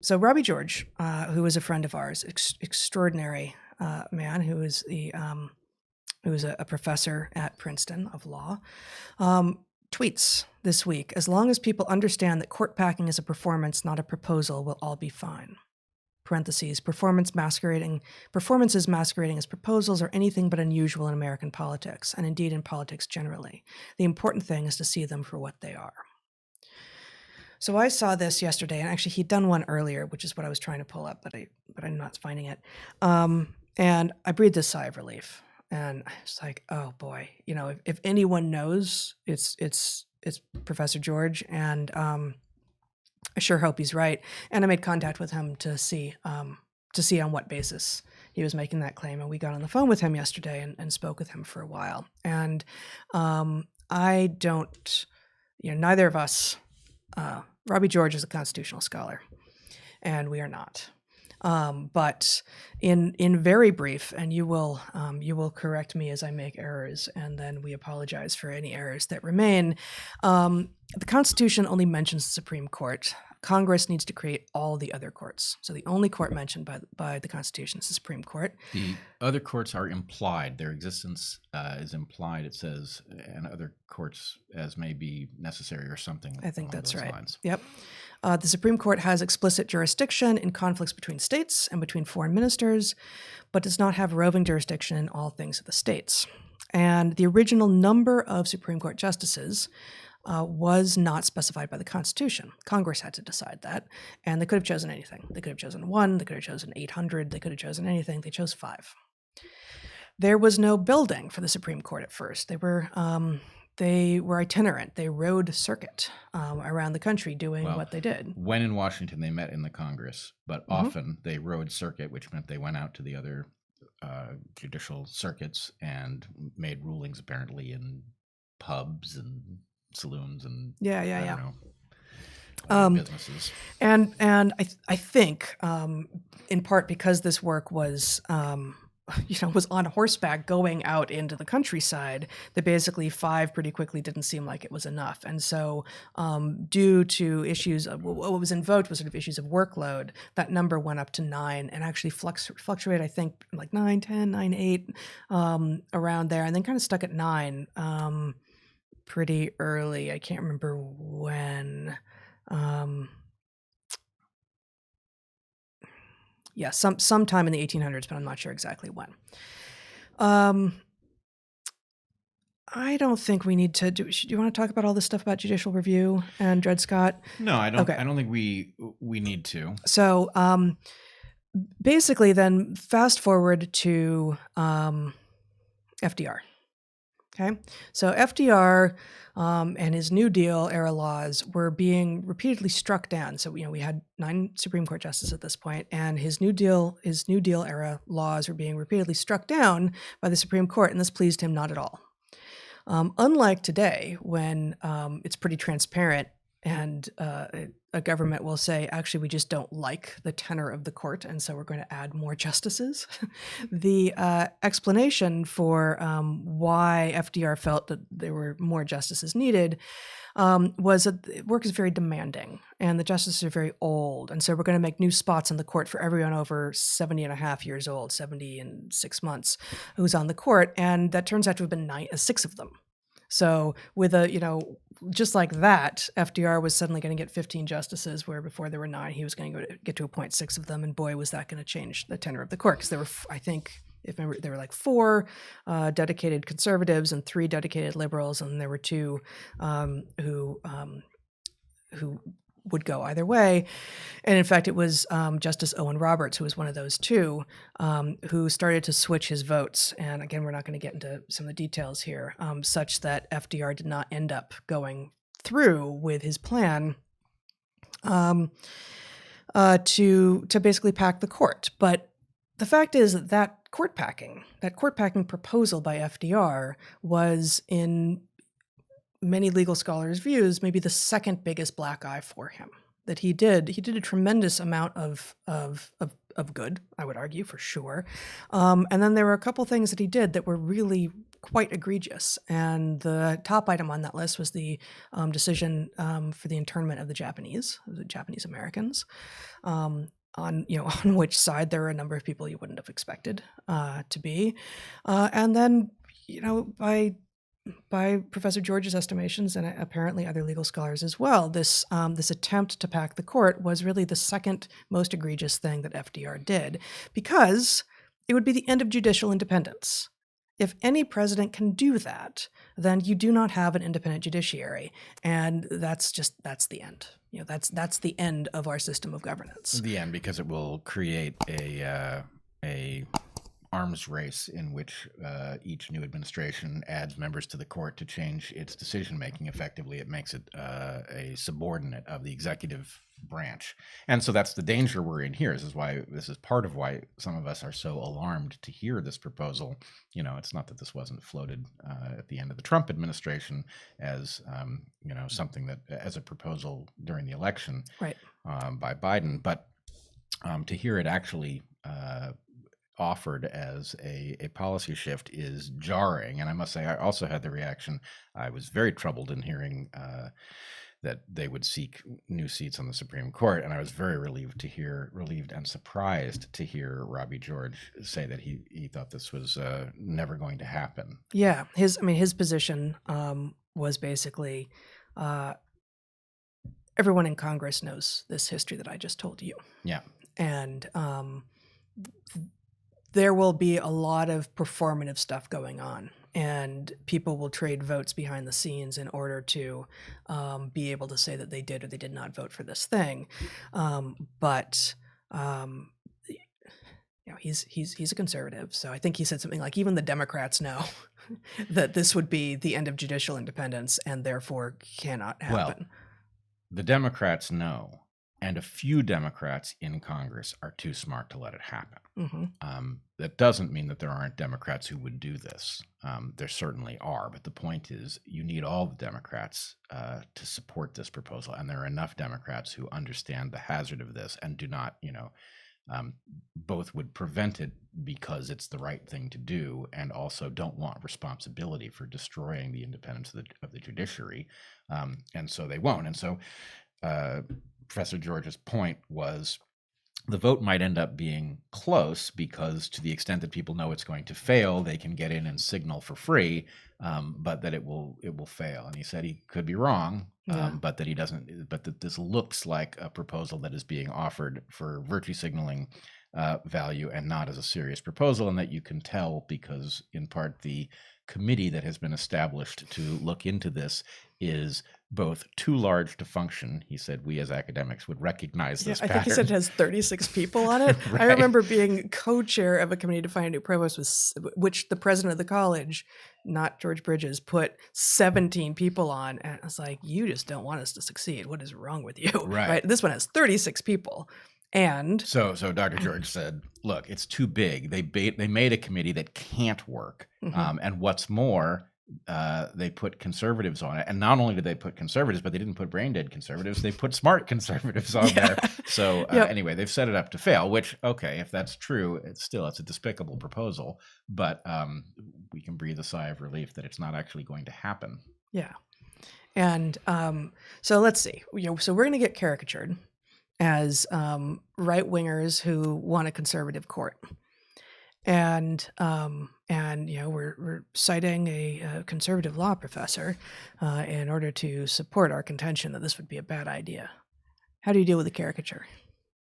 So Robbie George, who was a friend of ours, extraordinary man who is a professor at Princeton of law, tweets this week, "As long as people understand that court packing is a performance, not a proposal, we'll all be fine." Parentheses, performances masquerading as proposals are anything but unusual in American politics, and indeed in politics generally. The important thing is to see them for what they are. So I saw this yesterday, and actually he'd done one earlier, which is what I was trying to pull up, but I'm not finding it. And I breathed a sigh of relief, and I was like, oh boy, if anyone knows, it's Professor George, and I sure hope he's right. And I made contact with him to see on what basis he was making that claim. And we got on the phone with him yesterday and spoke with him for a while. And I don't, neither of us. Robbie George is a constitutional scholar, and we are not. But in very brief, and you will correct me as I make errors, and then we apologize for any errors that remain. The Constitution only mentions the Supreme Court. Congress needs to create all the other courts. So the only court mentioned by the Constitution is the Supreme Court. The other courts are implied. Their existence is implied, it says, and other courts as may be necessary or something. I think that's right. Lines. Yep. The Supreme Court has explicit jurisdiction in conflicts between states and between foreign ministers, but does not have roving jurisdiction in all things of the states. And the original number of Supreme Court justices was not specified by the Constitution. Congress had to decide that, and they could have chosen anything. They could have chosen 1, they could have chosen 800, they could have chosen anything. They chose 5. There was no building for the Supreme Court at first. They were itinerant. They rode circuit around the country doing what they did. When in Washington, they met in the Congress, but often they rode circuit, which meant they went out to the other judicial circuits and made rulings apparently in pubs and saloons and businesses. And I think in part because this work was was on horseback going out into the countryside, that basically 5 pretty quickly didn't seem like it was enough. And so due to issues of what was invoked was sort of issues of workload, that number went up to 9 and actually fluctuated, I think, like 9, 10, 9, 8, around there, and then kind of stuck at 9 pretty early. I can't remember when. Sometime in the 1800s, but I'm not sure exactly when. I don't think we need to do you want to talk about all this stuff about judicial review and Dred Scott? No, I don't. Okay. I don't think we need to. So basically, then fast forward to FDR. Okay, so FDR and his New Deal era laws were being repeatedly struck down. So we had 9 Supreme Court justices at this point, and his New Deal era laws were being repeatedly struck down by the Supreme Court, and this pleased him not at all. Unlike today, when it's pretty transparent, and a government will say, actually, we just don't like the tenor of the court, and so we're going to add more justices. The explanation for why FDR felt that there were more justices needed was that work is very demanding, and the justices are very old, and so we're going to make new spots in the court for everyone over 70 and a half years old, 70 and 6 months, who's on the court, and that turns out to have been 6 of them. So with just like that, FDR was suddenly going to get 15 justices, where before there were 9, he was going to get to appoint 6 of them. And boy, was that going to change the tenor of the court. Because there were, I think, if I remember, there were like 4 dedicated conservatives and 3 dedicated liberals. And there were 2 who would go either way. And in fact, it was Justice Owen Roberts, who was one of those 2, who started to switch his votes. And again, we're not going to get into some of the details here, such that FDR did not end up going through with his plan to basically pack the court. But the fact is that court packing proposal by FDR was, in many legal scholars' views, maybe the second biggest black eye for him. That he did a tremendous amount of good, I would argue, for sure. And then there were a couple things that he did that were really, quite egregious. And the top item on that list was the decision for the internment of the Japanese Americans. On on which side there were a number of people you wouldn't have expected to be, and then by Professor George's estimations and apparently other legal scholars as well, this attempt to pack the court was really the second most egregious thing that FDR did, because it would be the end of judicial independence. If any president can do that, then you do not have an independent judiciary, and that's the end. That's the end of our system of governance. The end, because it will create a arms race in which each new administration adds members to the court to change its decision making. Effectively, it makes it a subordinate of the executive branch, and so that's the danger we're in here. This is part of why some of us are so alarmed to hear this proposal. It's not that this wasn't floated at the end of the Trump administration as something that as a proposal during the election, right, by Biden, but to hear it actually offered as a policy shift is jarring. And I must say, I also had the reaction, I was very troubled in hearing that they would seek new seats on the Supreme Court. And I was very relieved and surprised to hear Robbie George say that he thought this was never going to happen. Yeah, his position was basically, everyone in Congress knows this history that I just told you. Yeah. And there will be a lot of performative stuff going on, and people will trade votes behind the scenes in order to be able to say that they did or they did not vote for this thing. But he's a conservative, so I think he said something like, even the Democrats know that this would be the end of judicial independence and therefore cannot happen. Well, the Democrats know, and a few Democrats in Congress are too smart to let it happen. Mm-hmm. That doesn't mean that there aren't Democrats who would do this. There certainly are, but the point is you need all the Democrats to support this proposal, and there are enough Democrats who understand the hazard of this and do not, both would prevent it because it's the right thing to do, and also don't want responsibility for destroying the independence of the judiciary, and so they won't. And so Professor George's point was the vote might end up being close because, to the extent that people know it's going to fail, they can get in and signal for free, but that it will fail. And he said he could be wrong, but that he doesn't. But that this looks like a proposal that is being offered for virtue signaling value and not as a serious proposal, and that you can tell because, in part, the committee that has been established to look into this is both too large to function. He said we as academics would recognize this pattern. I think he said it has 36 people on it. Right. I remember being co-chair of a committee to find a new provost, which the president of the college, not George Bridges, put 17 people on. And I was like, you just don't want us to succeed. What is wrong with you? Right. This one has 36 people. And so Dr. George said, look, it's too big. They made a committee that can't work. Mm-hmm. And what's more, they put conservatives on it. And not only did they put conservatives, but they didn't put brain dead conservatives. They put smart conservatives on there. So anyway, they've set it up to fail, which, okay, if that's true, it's a despicable proposal. But we can breathe a sigh of relief that it's not actually going to happen. Yeah. And so let's see. So we're going to get caricatured as right-wingers who want a conservative court. And we're citing a conservative law professor in order to support our contention that this would be a bad idea. How do you deal with the caricature?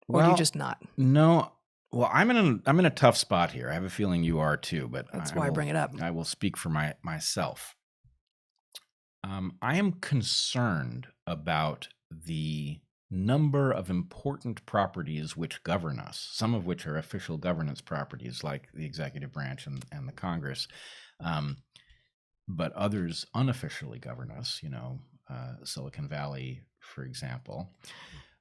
Or do you just not? No. Well, I'm in a tough spot here. I have a feeling you are too, but that's why I bring it up. I will speak for myself. I am concerned about the number of important properties which govern us, some of which are official governance properties like the executive branch and the Congress, but others unofficially govern us, Silicon Valley, for example.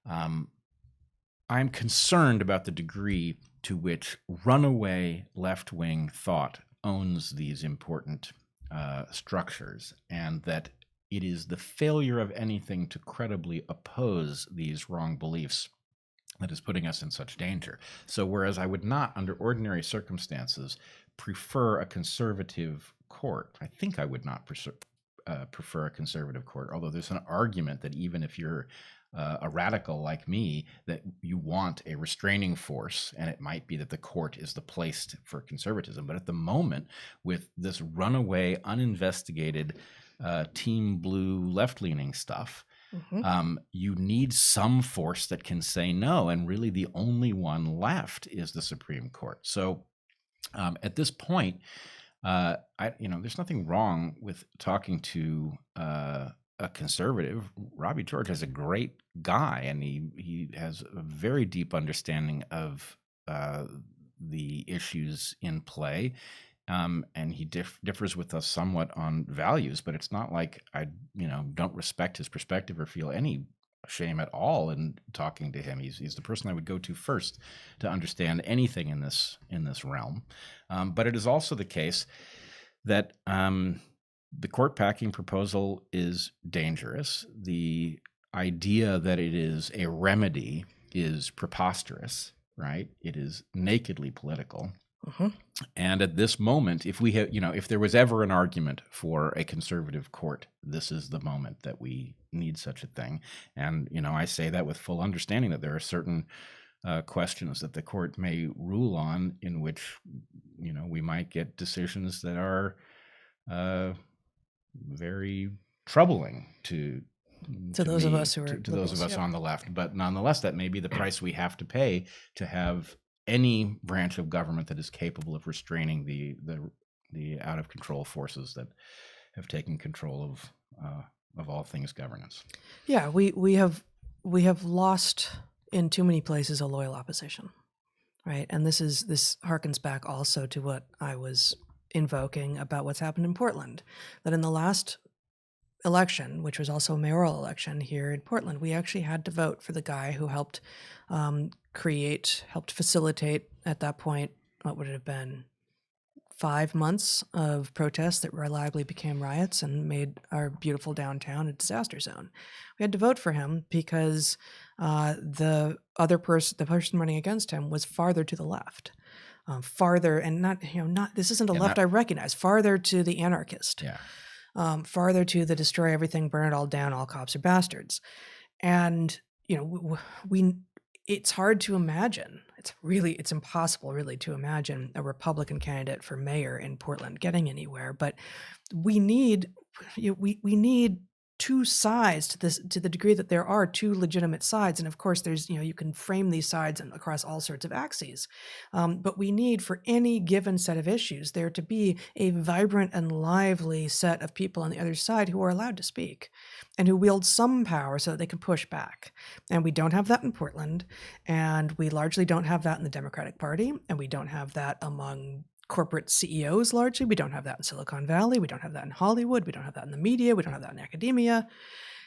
I'm concerned about the degree to which runaway left-wing thought owns these important structures, and that it is the failure of anything to credibly oppose these wrong beliefs that is putting us in such danger. So whereas I would not, under ordinary circumstances, prefer a conservative court. I think I would not prefer a conservative court, although there's an argument that even if you're a radical like me, that you want a restraining force, and it might be that the court is the place for conservatism. But at the moment, with this runaway, uninvestigated Team Blue left-leaning stuff, you need some force that can say no, and really the only one left is the Supreme Court. So at this point, there's nothing wrong with talking to a conservative. Robbie George is a great guy, and he has a very deep understanding of the issues in play. And he differs with us somewhat on values, but it's not like I, don't respect his perspective or feel any shame at all in talking to him. He's the person I would go to first to understand anything in this realm. But it is also the case that the court packing proposal is dangerous. The idea that it is a remedy is preposterous, right? It is nakedly political. And at this moment, if we have, if there was ever an argument for a conservative court, this is the moment that we need such a thing. And, I say that with full understanding that there are certain questions that the court may rule on in which, we might get decisions that are very troubling to those of us who are to those of us on the left. But nonetheless, that may be the price we have to pay to have any branch of government that is capable of restraining the out of control forces that have taken control of all things governance. Yeah, we have lost in too many places a loyal opposition, right? And this harkens back also to what I was invoking about what's happened in Portland, that in the last election, which was also a mayoral election here in Portland, we actually had to vote for the guy who helped facilitate at that point, what would it have been, 5 months of protests that reliably became riots and made our beautiful downtown a disaster zone. We had to vote for him because the person running against him was farther to the left. Farther, and not, this isn't a left I recognize, farther to the anarchist. Yeah. Farther to the destroy everything, burn it all down, all cops are bastards. And, it's hard to imagine. It's impossible really to imagine a Republican candidate for mayor in Portland getting anywhere. But we need two sides to the degree that there are two legitimate sides. And of course there's, you can frame these sides across all sorts of axes. But we need, for any given set of issues, there to be a vibrant and lively set of people on the other side who are allowed to speak and who wield some power so that they can push back. And we don't have that in Portland. And we largely don't have that in the Democratic Party. And we don't have that among corporate CEOs largely. We don't have that in Silicon Valley. We don't have that in Hollywood. We don't have that in the media. We don't have that in academia.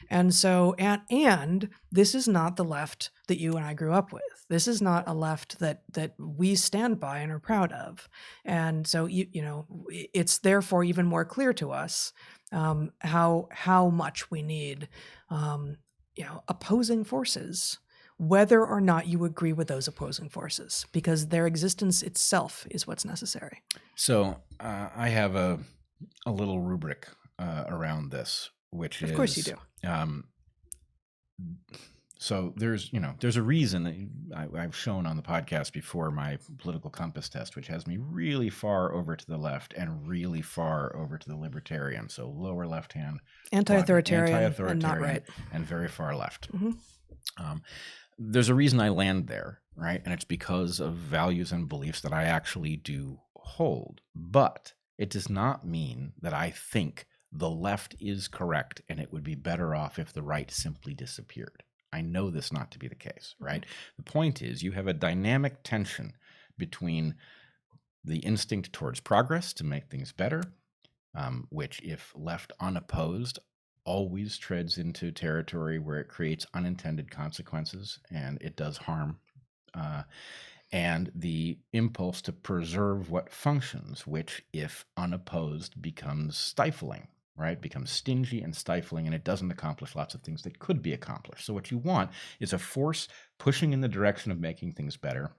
And so, and this is not the left that you and I grew up with. This is not a left that we stand by and are proud of. And so, it's therefore even more clear to us how much we need, opposing forces, whether or not you agree with those opposing forces, because their existence itself is what's necessary. So I have a little rubric around this, which is... Of course you do. So there's a reason that I've shown on the podcast before my political compass test, which has me really far over to the left and really far over to the libertarian. So lower left hand, anti-authoritarian and not right, and very far left. Mm-hmm. There's a reason I land there, right? And it's because of values and beliefs that I actually do hold. But it does not mean that I think the left is correct and it would be better off if the right simply disappeared. I know this not to be the case, right? The point is, you have a dynamic tension between the instinct towards progress to make things better, which, if left unopposed, always treads into territory where it creates unintended consequences and it does harm, and the impulse to preserve what functions, which, if unopposed, becomes stifling, right? Becomes stingy and stifling, and it doesn't accomplish lots of things that could be accomplished. So what you want is a force pushing in the direction of making things better,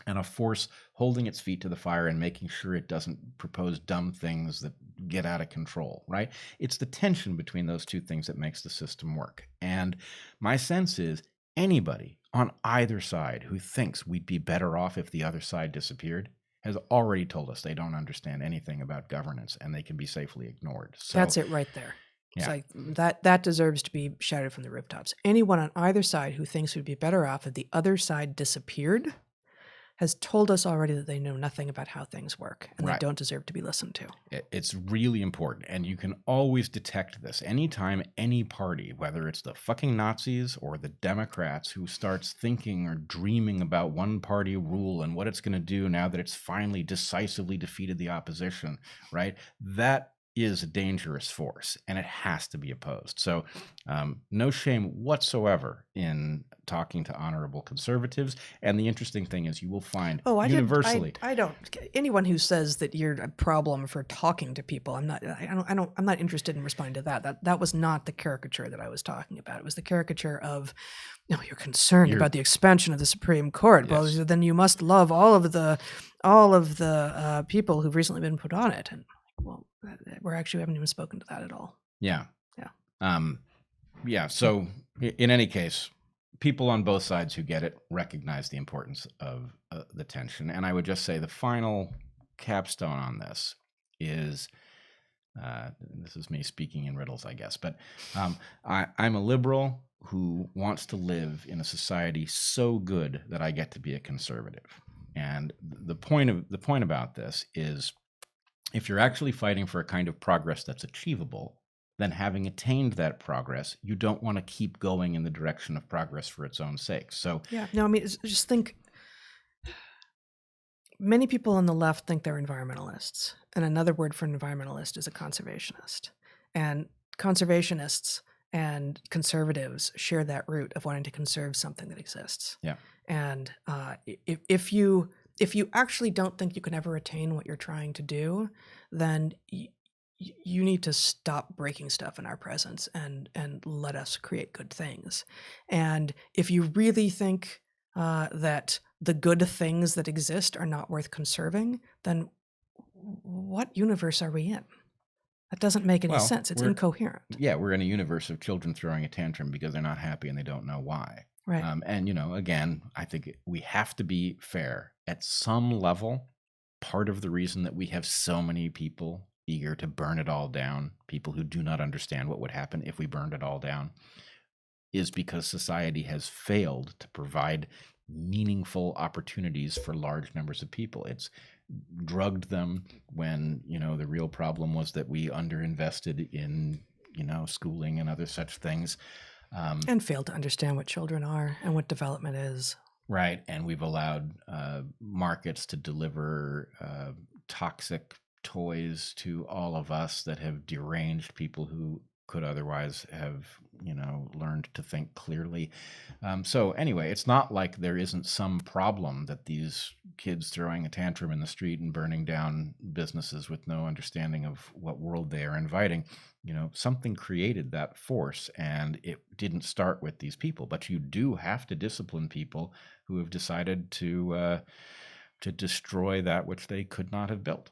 and a force holding its feet to the fire and making sure it doesn't propose dumb things that get out of control, right? It's the tension between those two things that makes the system work. And my sense is anybody on either side who thinks we'd be better off if the other side disappeared has already told us they don't understand anything about governance and they can be safely ignored. So That's it right there. It's yeah. like that deserves to be shouted from the rooftops. Anyone on either side who thinks we'd be better off if the other side disappeared has told us already that they know nothing about how things work and they Right. don't deserve to be listened to. It's really important. And you can always detect this anytime any party, whether it's the fucking Nazis or the Democrats, who starts thinking or dreaming about one party rule and what it's going to do now that it's finally decisively defeated the opposition, right? That is a dangerous force and it has to be opposed. So no shame whatsoever in talking to honorable conservatives. And the interesting thing is you will find universally. I don't. Anyone who says that you're a problem for talking to people, I'm not interested in responding to that. That was not the caricature that I was talking about. It was the caricature of, you're concerned about the expansion of the Supreme Court. Yes. Well, then you must love all of the people who've recently been put on it. And well, we haven't even spoken to that at all. Yeah. Yeah. So in any case, people on both sides who get it recognize the importance of the tension. And I would just say the final capstone on this is, this is me speaking in riddles, I guess, but I'm a liberal who wants to live in a society so good that I get to be a conservative. And the point about this is, if you're actually fighting for a kind of progress that's achievable, then having attained that progress, you don't want to keep going in the direction of progress for its own sake. So yeah, no, I mean, just think. Many people on the left think they're environmentalists, and another word for an environmentalist is a conservationist. And conservationists and conservatives share that root of wanting to conserve something that exists. Yeah. And if you actually don't think you can ever attain what you're trying to do, then you need to stop breaking stuff in our presence and let us create good things. And if you really think that the good things that exist are not worth conserving, then what universe are we in? That doesn't make any sense. It's incoherent. Yeah, we're in a universe of children throwing a tantrum because they're not happy and they don't know why. Right. And, again, I think we have to be fair. At some level, part of the reason that we have so many people eager to burn it all down, people who do not understand what would happen if we burned it all down, is because society has failed to provide meaningful opportunities for large numbers of people. It's drugged them when, the real problem was that we underinvested in, schooling and other such things. And failed to understand what children are and what development is. Right. And we've allowed markets to deliver toxic toys to all of us that have deranged people who could otherwise have, learned to think clearly. So anyway, it's not like there isn't some problem that these kids throwing a tantrum in the street and burning down businesses with no understanding of what world they are inviting, something created that force, and it didn't start with these people. But you do have to discipline people who have decided to destroy that which they could not have built.